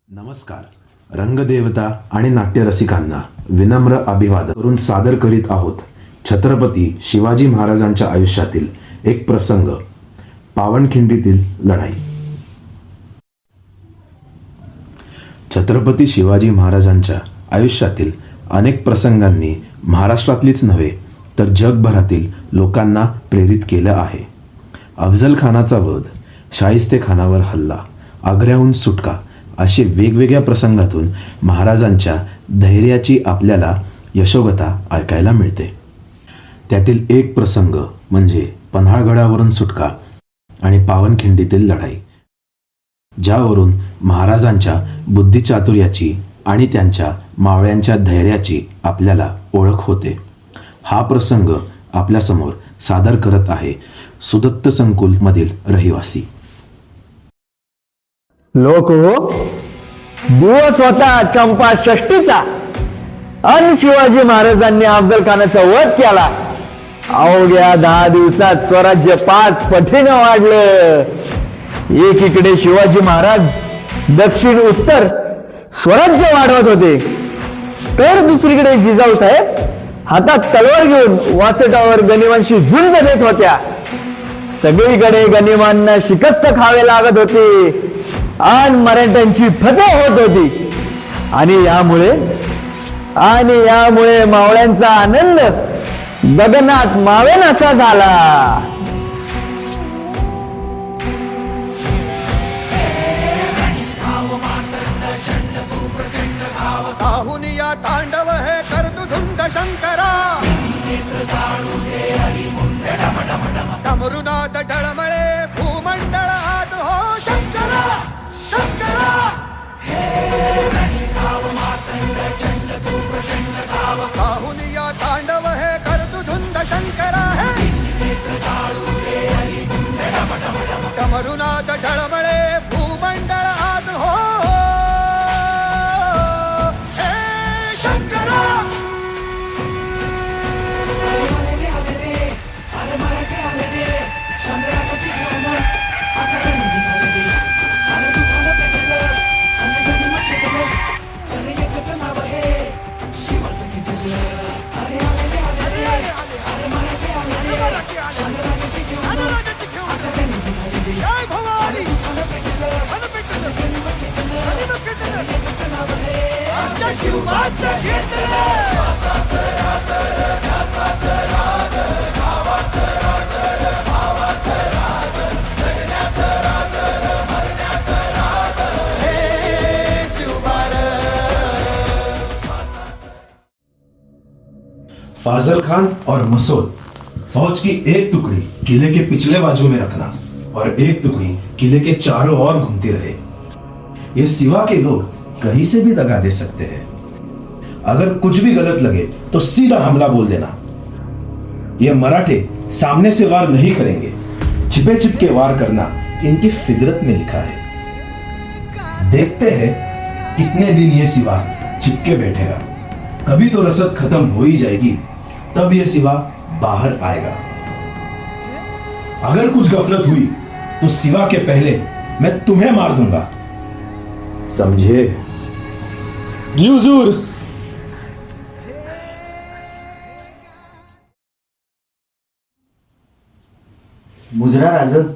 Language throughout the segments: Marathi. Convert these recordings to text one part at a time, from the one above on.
नमस्कार. रंगदेवता आणि नाट्यरसिकांना विनम्र अभिवादन करून सादर करीत आहोत छत्रपती शिवाजी महाराजांच्या आयुष्यातील एक प्रसंग, पावनखिंडीतील लढाई. छत्रपती शिवाजी महाराजांच्या आयुष्यातील अनेक प्रसंगांनी महाराष्ट्रातलीच नव्हे तर जगभरातील लोकांना प्रेरित केलं आहे. अफजल खानाचा वध, शाहिस्ते खानावर हल्ला, आग्र्याहून सुटका असे वेगवेगळ्या प्रसंगातून महाराजांच्या धैर्याची आपल्याला यशोगाथा ऐकायला मिळते. त्यातील एक प्रसंग म्हणजे पन्हाळगडावरून सुटका आणि पावनखिंडीतील लढाई, ज्यावरून महाराजांच्या बुद्धिचातुर्याची आणि त्यांच्या मावळ्यांच्या धैर्याची आपल्याला ओळख होते. हा प्रसंग आपल्यासमोर सादर करत आहे सुदत्त संकुल मधील रहिवासी. लोक हो, दिवस होता चंपा षष्टीचा आणि शिवाजी महाराजांनी अफजल खानाचा वध केला. अवघ्या 10 दिवसात स्वराज्य 5 पटीने वाढलं. एकीकडे शिवाजी महाराज दक्षिण उत्तर स्वराज्य वाढवत होते, तर दुसरीकडे जिजाऊ साहेब हातात तलवार घेऊन वासटावर गनिमांशी झुंज देत होत्या. सगळीकडे गनिमांना शिकस्त खावे लागत होते आणि मराठ्यांची फतह होत होती. आणि यामुळे मावळ्यांचा आनंद गगनात मावेनासा झाला. काहुनिया तांडव हे कर्तुधुंद शंकरा, डमरुनाथ डळमळे भूमंडळ आत हो शंकरा शंकरा. काहुनिया तांडव हे कर्तुधुंद शंकरा, हे डमरुनाथ डळमळे भूमंडळ आत हो फाजल खान और मसूद फौज की एक टुकड़ी किले के पिछले बाजू में रखना और एक टुकड़ी किले के चारों ओर घूमती रहे. ये सिवा के लोग कहीं से भी दगा दे सकते हैं. अगर कुछ भी गलत लगे तो सीधा हमला बोल देना. ये मराठे सामने से वार नहीं करेंगे, छिपे छिपके वार करना इनकी फितरत में लिखा है. देखते हैं कितने दिन ये सिवा चिपके बैठेगा. कभी तो रसद खत्म हो ही जाएगी, तब ये सिवा बाहर आएगा. अगर कुछ गफलत हुई तो सिवा के पहले मैं तुम्हें मार दूंगा, समझे? जी हुजूर. मुजरा राजन,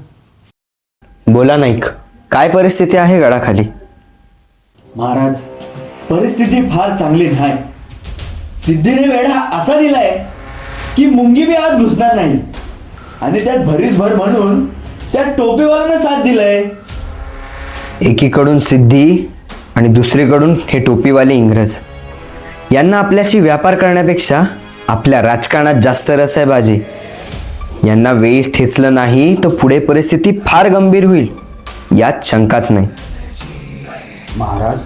बोला नाईक, काय परिस्थिती आहे गडाखाली? महाराज, परिस्थिती फार चांगली नाही. सिद्धीने वेढा असा दिलाय की मुंगी बी आज घुसणार नाही. आणि त्यात भरीसभर म्हणून त्या टोपीवाल्यानं साथ दिलाय. एकीकडून सिद्धी आणि दुसरीकडून हे टोपीवाले इंग्रज. यांना आपल्याशी व्यापार करण्यापेक्षा आपल्या राजकारणात जास्त रस आहे बाजी. यांना वेळी ठेचलं नाही तर पुढे परिस्थिती फार गंभीर होईल, यात शंकाच नाही. महाराज,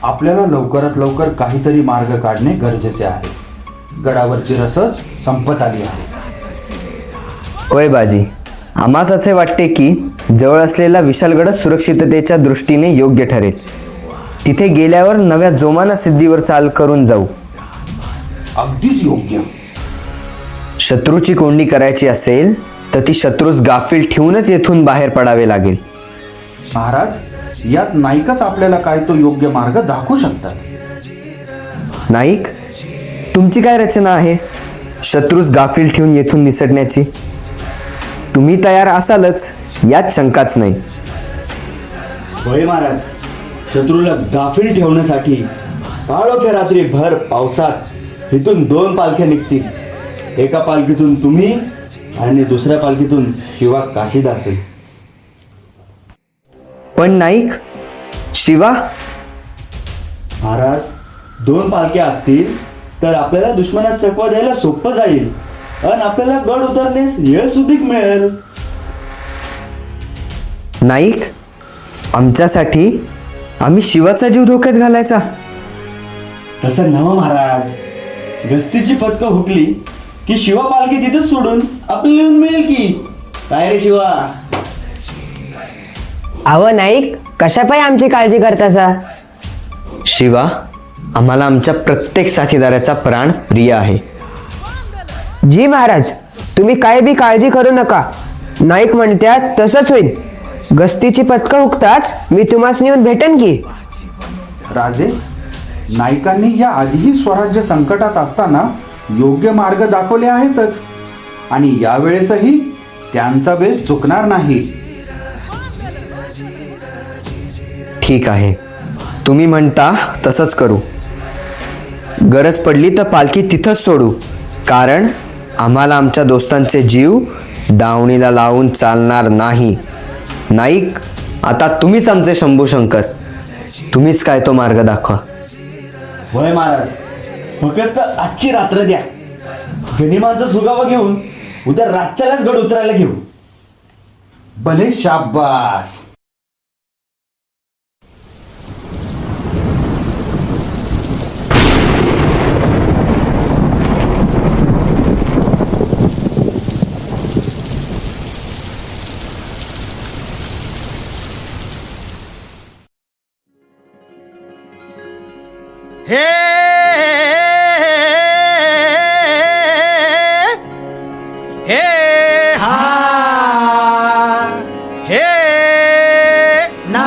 आपल्याला लवकरात लवकर काहीतरी मार्ग काढणे गरजेचे आहे. गडावरची रसद संपत आली आहे. होय बाजी, आम्हास असे वाटते की जवळ असलेला विशालगड सुरक्षिततेच्या दृष्टीने योग्य ठरेल. तिथे गेल्यावर नव्या जोमानं सिद्धीवर चाल करून जाऊ. अगदीच योग्य. शत्रूची कोंडी करायची असेल तर ती शत्रूस गाफील ठेवूनच येथून बाहेर पडावे लागेल. महाराज, यात नाईकच आपल्याला काय तो योग्य मार्ग दाखवू शकतात. नाईक, तुमची काय रचना आहे शत्रूस गाफील ठेवून येथून निसटण्याची? तुम्ही तयार असालच यात शंकाच नाही. होय महाराज, शत्रूला गाफील ठेवण्यासाठी काळोख्या रात्री भर पावसात इथून 2 पालख्या निघतील. एका पालखीतून तुम्ही आणि दुसऱ्या पालखीतून शिवा काशीद असेल. पण नाईक, शिवा? महाराज, 2 पालख्या असतील तर आपल्याला दुश्मनात चकवा द्यायला सोपं जाईल आणि आपल्याला गड उतरण्यास वेळ सुधीक मिळेल. नाईक, आमच्यासाठी आम्ही शिवाचा जीव धोक्यात घालायचा? तसं नवं महाराज, गस्तीची फटका हुकली की शिवा पालखी तिथेच सोडून आपल्याला येऊन मिळेल की काय रे शिवा? अहो नाईक, कशापायी आमची काळजी करतासा? शिवा, आम्हाला आमच्या प्रत्येक साथीदाराचा प्राण प्रिय आहे. जी महाराज, तुम्ही काय बी काळजी करू नका. नाईक म्हणत्यात तसंच होईल. गस्तीची पथकं हुकताच मी तुम्हाला येऊन भेटेन की. राजे, नाईकांनी या आधीही स्वराज्य संकटात असताना योग्य मार्ग दाखवले आहेतच आणि यावेळेसही त्यांचा बेस चुकणार नाही. ठीक आहे, तुम्ही म्हणता तसंच करू. गरज पडली तर पालखी तिथंच सोडू, कारण आम्हाला आमच्या दोस्तांचे जीव दावणीला लावून चालणार नाही. नाईक, आता तुम्हीच आमचे शंभू शंकर. तुम्हीच काय तो मार्ग दाखवा. होय महाराज, फक्त आजची रात्र द्या. गनिमांचा सुगावा घेऊन उद्या रातच्यालाच गड उतरायला घेऊ. भले शाबास. हे हे हा हे ना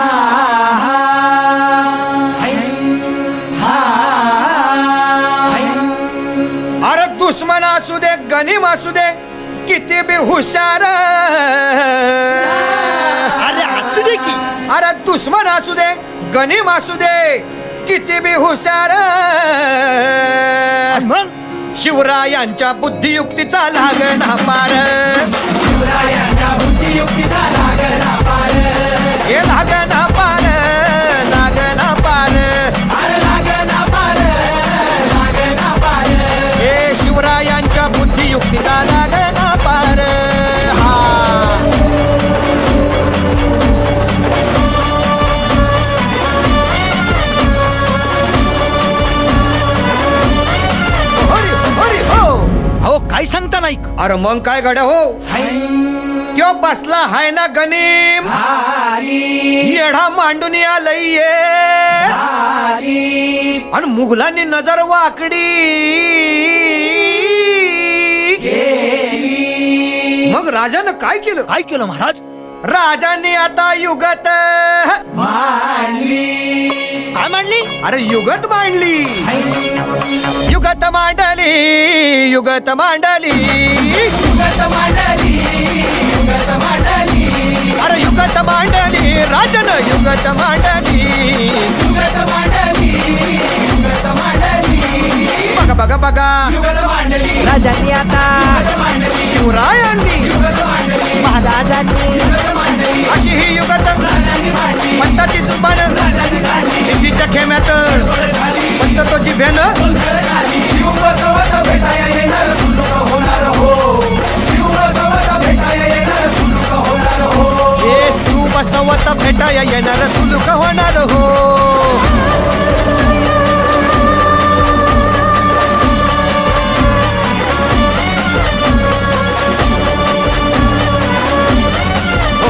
अरे दुश्मन असू दे गनीम असू दे किती बी हुशार, अरे असू दे की, अरे दुश्मन असू दे गनीम असू दे किती बी हुशार, शिवरायांच्या बुद्धियुक्तीचा लागना पार, शिवरायांच्या बुद्धियुक्तीचा लागना पार, हे लागना पार, लागना पार, अरे लागना पार, लागना पार, हे शिवरायांच्या बुद्धियुक्तीचा लागना पार. काय सांगता नाईक? अरे मग काय गड्या हो, त्यो बसला हाय ना गनीम, येढा मांडून आलय आणि मुघलांनी नजर वाकडी, मग राजानं काय केलं? काय केलं महाराज? राजांनी आता युगत मांडली. काय मांडली? अरे युगत मांडली, युगत मांडली, युगत मांडली, युगत मांडली, युगत मांडली, अरे युगत मांडली, राजन युगत मांडली, युगत मांडली, युगत मांडली, बघा बघा बघा, युगत मांडली, राजांनी आता, शिवरायांनी, महाराजांनी, अशी ही युगत पंताची जुबान सिद्धीच्या खेम्यात पंत तो जिभेनं शिव बसवत भेटाया येणार सुलूक होणार हो, शिव बसवत भेटाया येणार सुलूक होणार हो, हे शिव बसवत भेटाया येणार सुलूक होणार हो.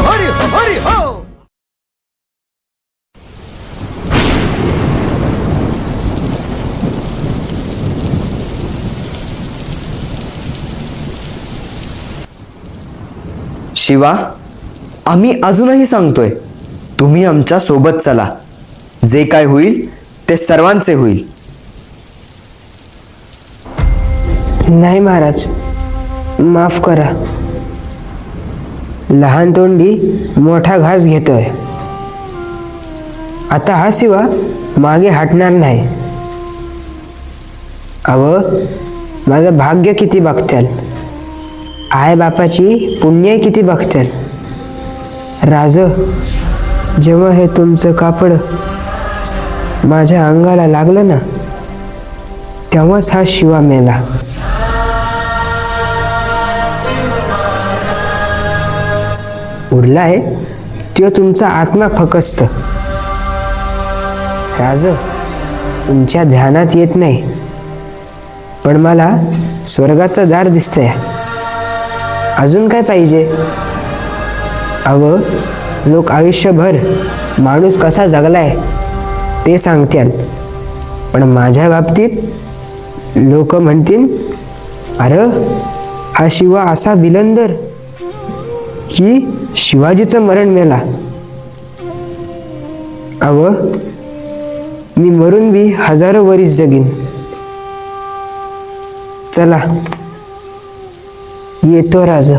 हरी हरी हो. शिवा, आम्ही अजूनही सांगतोय, तुम्ही आमच्या सोबत चला. जे काय होईल ते सर्वांचे होईल. नाही महाराज, माफ करा. लहान तोंडी मोठा घास घेतोय. आता हा शिवा मागे हटणार नाही. अव माझं भाग्य किती बघत्याल, आई बापाची पुण्य किती बघत्याल. राज, जेव्हा हे तुमचं कापड माझ्या अंगाला लागलं ना, तेव्हाच हा शिवा मेला. उरलाय तो तुमचा आत्मा फकस्त. राज, तुमच्या ध्यानात येत नाही, पण मला स्वर्गाचं दार दिसतंय. अजून काय पाहिजे? अव लोक आयुष्यभर माणूस कसा जगलाय ते सांगतील, पण माझ्या बाबतीत लोक म्हणतील, अरे हा शिवा असा बिलंदर की शिवाजीचं मरण मेला. अव मी मरून बी हजारो वरीस जगीन. चला येतो राज.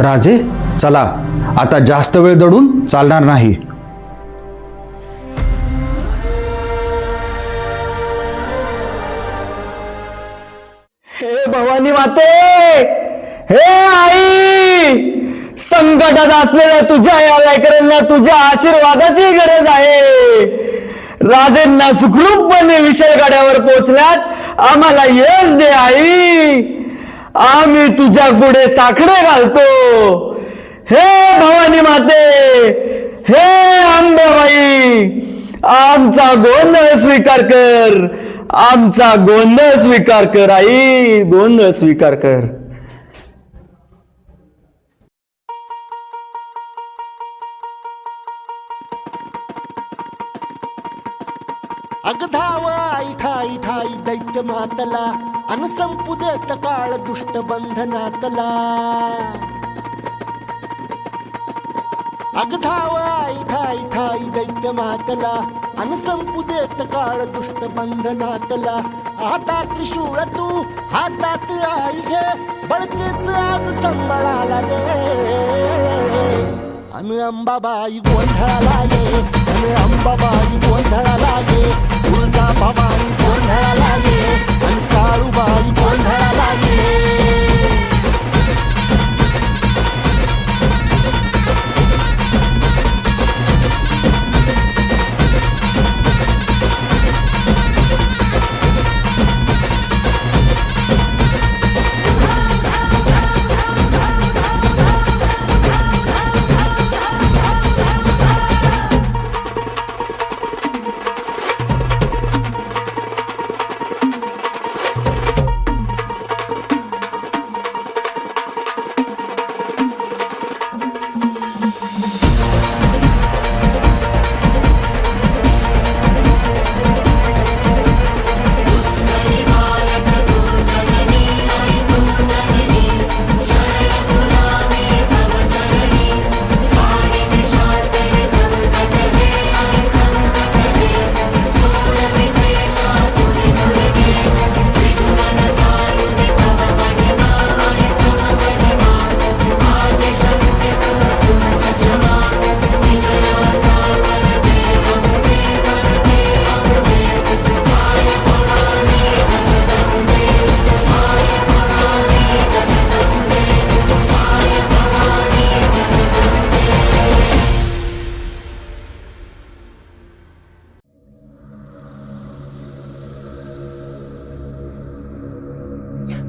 राजे, चला आता जास्त वेळ दडून चालणार नाही. हे भवानी माते, हे आई, संकटात असलेल्या तुझ्या या लेकरांना तुझ्या आशीर्वादाची गरज आहे. राजेंना सुखरूपपणे विषयगाड्यावर पोचण्यात आम्हाला यश दे आई. आम्ही तुझ्या पुढे साकडे घालतो. हे भवानी माते, हे अंबाबाई, आमचा गोंधळ स्वीकार कर. आमचा गोंधळ स्वीकार कर आई, गोंधळ स्वीकार कर. अगधाव आई ठाई ठाई दैत्य मातला, अन संपू देत काळ दुष्ट बंधनातला. अगधाव आई ठाई ठाई दैत्य मातला, अन संपू देत काळ दुष्ट बंधनातला. हातात त्रिशूळ तू हातात आई घे, बळतेच आज संबळाला दे. अन अंबाबाई गोंधळाला ये, अन अंबाबाई गोंधळाला ये. तुळजा भवानी गोंधळाला ये, अन काळूबाई गोंधळाला ये.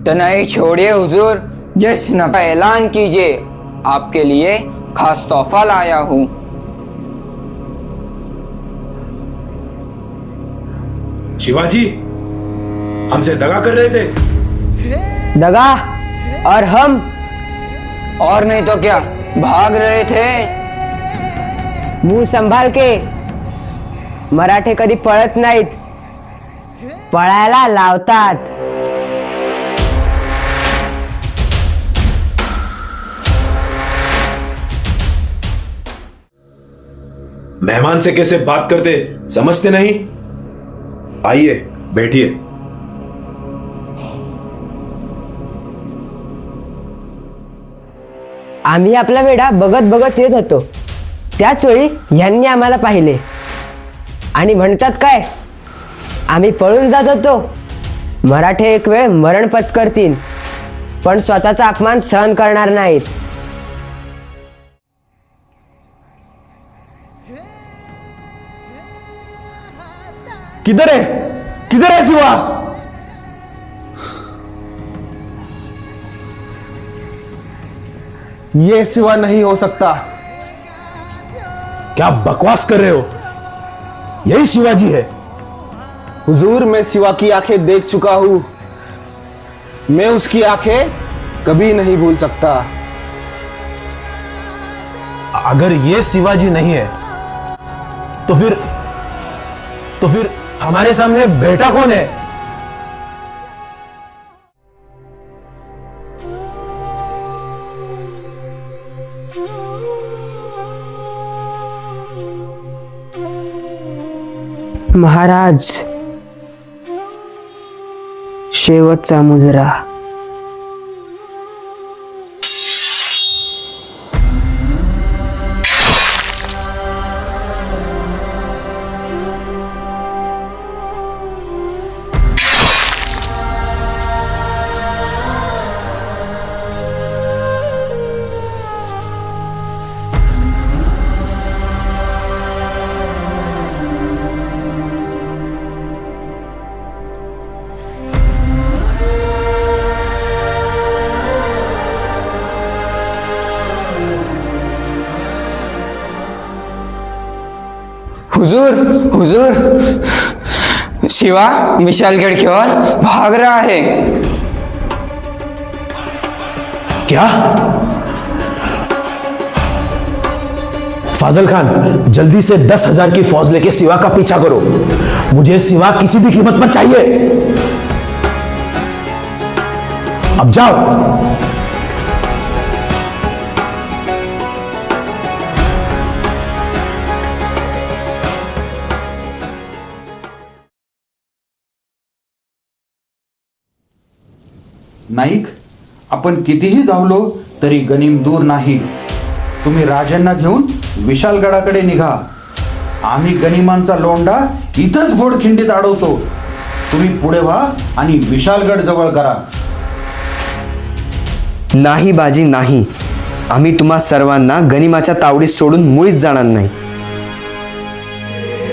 तनाई छोड़िए हुजूर, जश्न का ऐलान कीजिए. आपके लिए खास तोहफा लाया हूँ. शिवाजी हमसे दगा कर रहे थे. दगा? और हम? और नहीं तो क्या, भाग रहे थे। मुंह संभाल के. मराठे कधी पळत नाहीत, पळायला लावतात. मेहमान से कैसे बात करते समझते नहीं? आइए बैठिए. आम्ही आपला वेढा बघत बघत येत होतो. त्याच वेळी यांनी आम्हाला पाहिले आणि म्हणतात काय, आम्ही पळून जात होतो. मराठे एक वेळ मरण पत्करतील, पण स्वतःचा अपमान सहन करणार नाहीत. किधर है, किधर है शिवा? ये सिवा नहीं हो सकता. क्या बकवास कर रहे हो? यही शिवाजी है. हुजूर, मैं सिवा की आंखें देख चुका हूं. मैं उसकी आंखें कभी नहीं भूल सकता. अगर ये शिवाजी नहीं है तो फिर हमारे सामने बेटा कौन है? महाराज, शेवटचा मुजरा. हुजूर, हुजूर, शिवा विशालगढ़ की ओर भाग रहा है. क्या? फाजल खान, जल्दी से 10,000 की फौज लेके सिवा का पीछा करो. मुझे सिवा किसी भी कीमत पर चाहिए. अब जाओ. नाईक, आपण कितीही धावलो तरी गनिम दूर नाही. तुम्ही राजांना घेऊन विशालगडाकडे निघा. आम्ही गनिमांचा लोंढा इथंच घोडखिंडीत अडवतो. तुम्ही पुढे व्हा आणि विशालगड जवळ करा. नाही बाजी नाही, आम्ही तुम्हा सर्वांना गनिमाच्या तावडीत सोडून मुळीच जाणार नाही.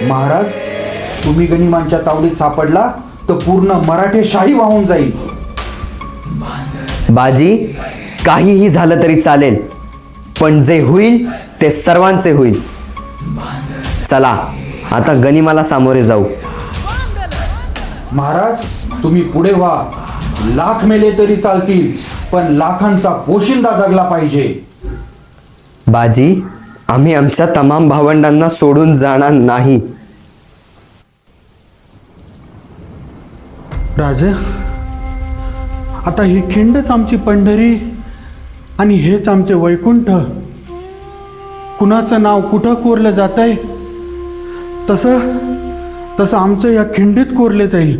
महाराज, तुम्ही गनिमांच्या तावडीत सापडला तर पूर्ण मराठे शाही वाहून जाईल. बाजी, काहीही झालं तरी चालेल, पण जे होईल ते सर्वांचे होईल. चला आता गनिमाला सामोरे जाऊ. महाराज, तुम्ही पुढे व्हा. लाख मेले तरी चालतील, पण लाखांचा पोशिंदा जगला पाहिजे. बाजी, आम्ही आमच्या तमाम भावंडांना सोडून जाणार नाही. राजे, आता ही खिंडच आमची पंढरी आणि हेच आमचे वैकुंठ. कुणाचं नाव कुठं कोरलं जात आहे तसं आमचं या खिंडीत कोरले जाईल.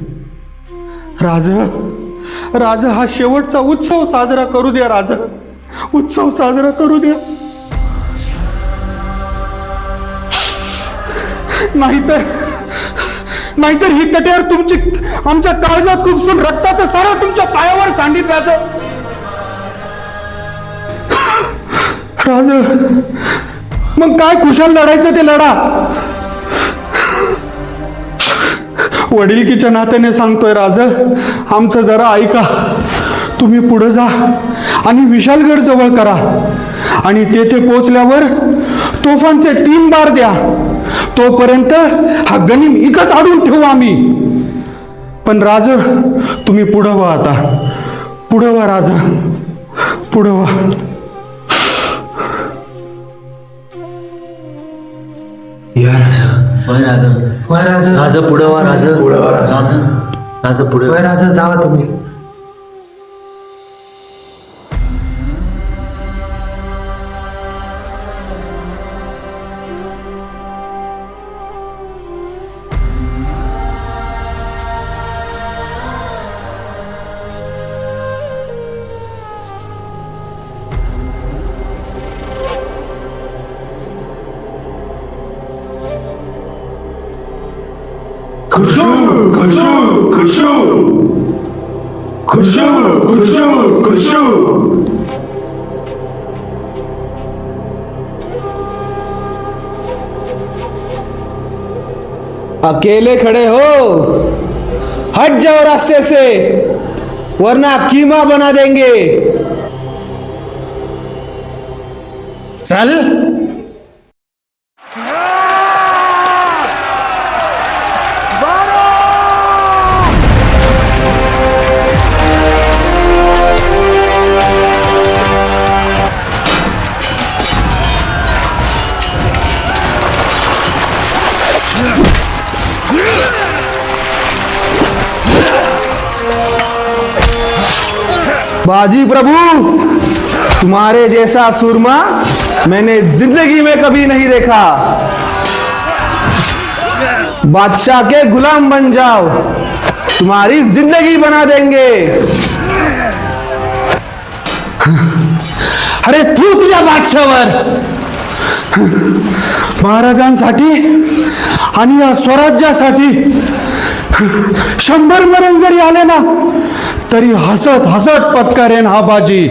राज हा शेवटचा उत्सव साजरा करू द्या. राज, उत्सव साजरा करू द्या. नाहीतर ही कट्यार तुमची आमच्या काळजात खुपसून रक्ताचं सारा तुमच्या पायावर सांडित राहत. राज, मग काय खुशाल लढायचं ते लढा. वडिलकीच्या नात्याने सांगतोय राज, आमचं जरा ऐका. तुम्ही पुढे जा आणि विशालगड जवळ करा आणि तेथे पोहोचल्यावर तोफांचे 3 बार द्या. तोपर्यंत हा गनिम इथंच अडून ठेवू आम्ही. पण राज, तुम्ही पुढं व्हा. आता पुढं व्हा राज, पुढं व्हा. या राजा. राजा पुढं वा राजा. पुढं वा राजा. राजा पुढे राजा जावा तुम्ही. खुशू खुशू खुशू खुशू खुशू खुशू. अकेले खड़े हो, हट जाओ रास्ते से, वरना कीमा बना देंगे. चल. बाजी प्रभु, तुम्हारे जैसा सूरमा मैंने जिंदगी में कभी नहीं देखा. बादशाह के गुलाम बन जाओ, तुम्हारी जिंदगी बना देंगे. अरे तू तुझ्या बादशाहवर. महाराजांसाठी आणि या स्वराज्यासाठी 100 मरण जरी आले ना तरी हसत हसत पत्करेन हा बाजी.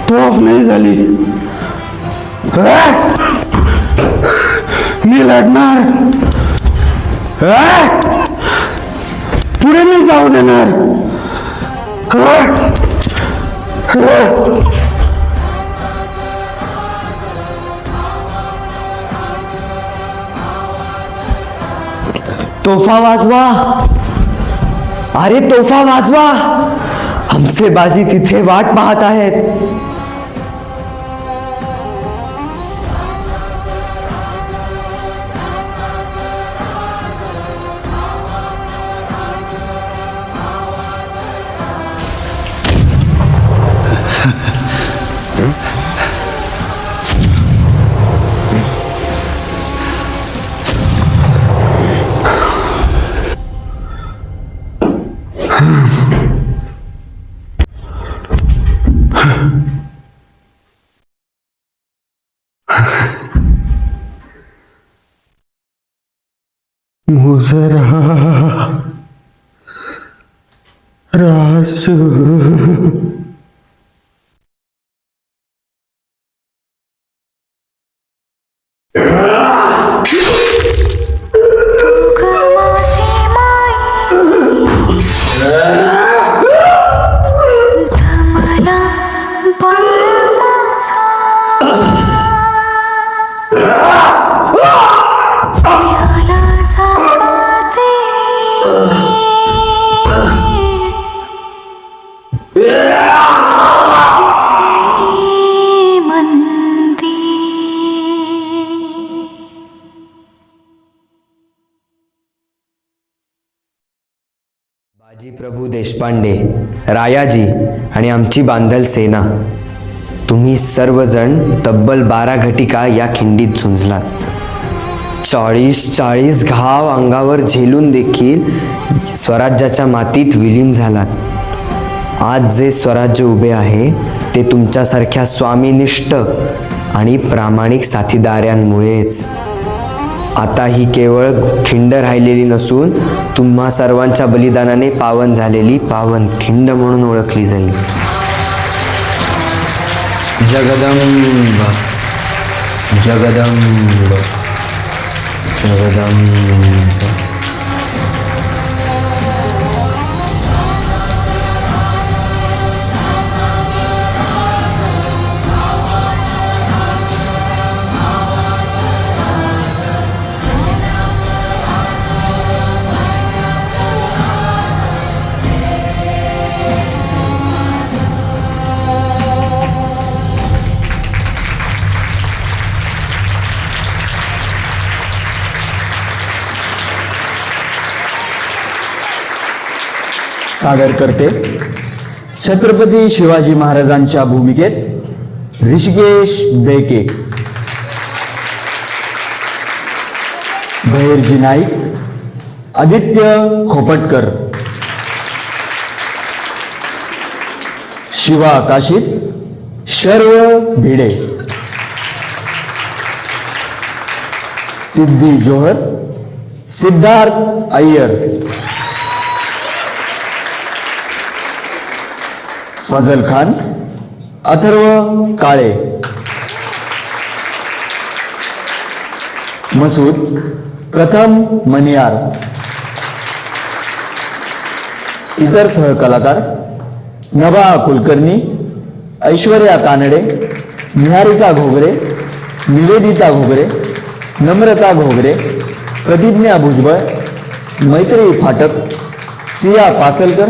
तोफ नाही झाली. मी लढणार. पुढे नाही जाऊ देणार. तोफा वाजवा. अरे तोफा वाजवा, आमचे बाजी तिथे वाट पाहत आहेत. मुझरा रास बाजी प्रभू देशपांडे, रायाजी आणि आमची बांधल सेना, तुम्ही सर्वजण तब्बल 12 घटिका या खिंडीत झुंजलात. 40 घाव अंगावर झेलून देखील स्वराज्याच्या मातीत विलीन झालात. आज जे स्वराज्य उभे आहे ते तुमच्यासारख्या स्वामीनिष्ठ आणि प्रामाणिक साथीदारांमुळेच. आता ही केवळ खिंड राहिलेली नसून तुम्हा सर्वांच्या बलिदानाने पावन झालेली पावन खिंड म्हणून ओळखली जाईल. जगदंब जगदंब जगदंब. सादर करते छत्रपती शिवाजी महाराजांच्या भूमिकेत ऋषिकेश बेके, भैरजी नाईक, आदित्य खोपटकर, शिवा काशीत, शर्व भिडे, सिद्धी जोहर, सिद्धार्थ अय्यर, फजल खान, अथर्व काळे, मसूद प्रथम मनियार. इतर सहकलाकार नभा कुलकर्णी, ऐश्वर्या कानडे, निहारिका घोगरे, निवेदिता घोगरे, नम्रता घोगरे, प्रतिज्ञा भुजबळ, मैत्री फाटक, सिया पासलकर,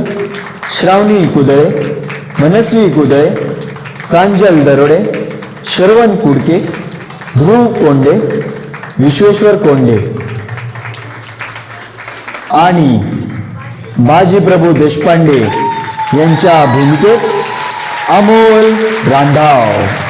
श्रावणी कुदळे, मनस्वी कुदळे, कांजल दरोडे, श्रवण कुडके, ध्रुव कोंडे, विश्वेश्वर कोंडे आणि बाजीप्रभू देशपांडे यांच्या भूमिकेत अमोल रांधाव.